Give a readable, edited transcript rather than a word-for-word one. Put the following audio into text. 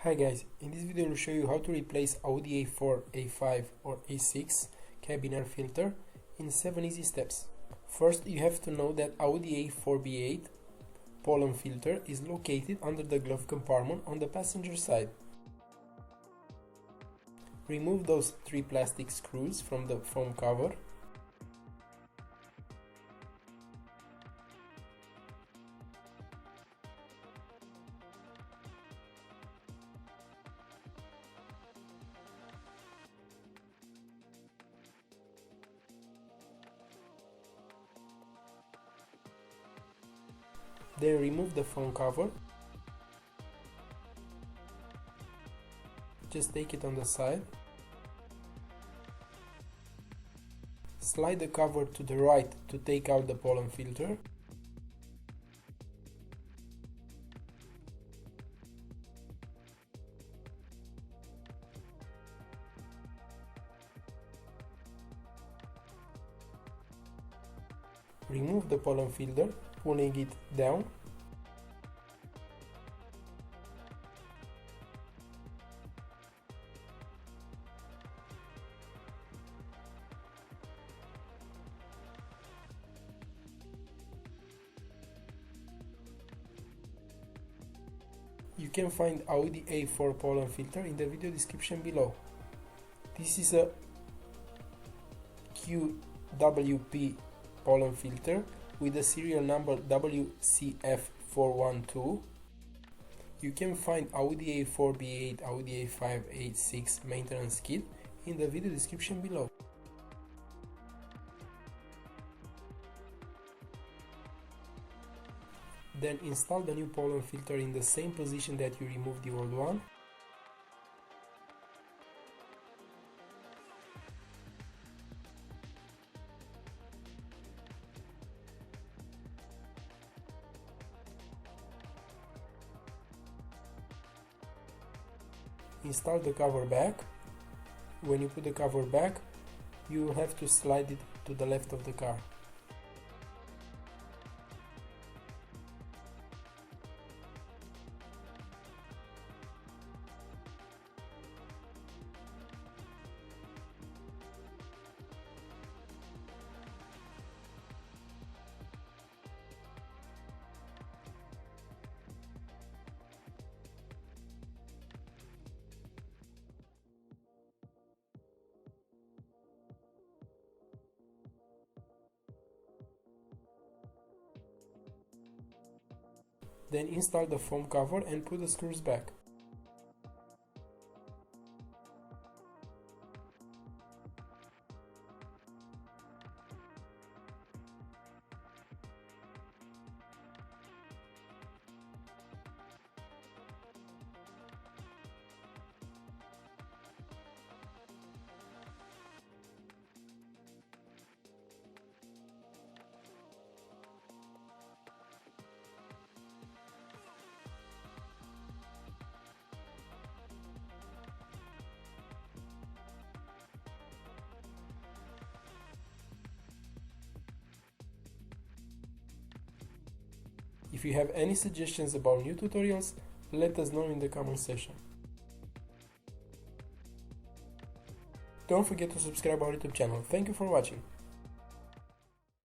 Hi guys, in this video I will show you how to replace Audi A4, A5 or A6 cabin air filter in 7 easy steps. First, you have to know that Audi A4 B8 pollen filter is located under the glove compartment on the passenger side. Remove those 3 plastic screws from the foam cover. Then remove the foam cover. Just take it on the side. Slide the cover to the right to take out the pollen filter. Remove the pollen filter, pulling it down. You can find Audi A4 pollen filter in the video description below. This is a QWP pollen filter with the serial number WCF412. You can find Audi A4 B8, Audi A5 A6 maintenance kit in the video description below. Then install the new pollen filter in the same position that you removed the old one. Install the cover back. When you put the cover back, you will have to slide it to the left of the car. Then install the foam cover and put the screws back. If you have any suggestions about new tutorials, let us know in the comment section. Don't forget to subscribe our YouTube channel. Thank you for watching.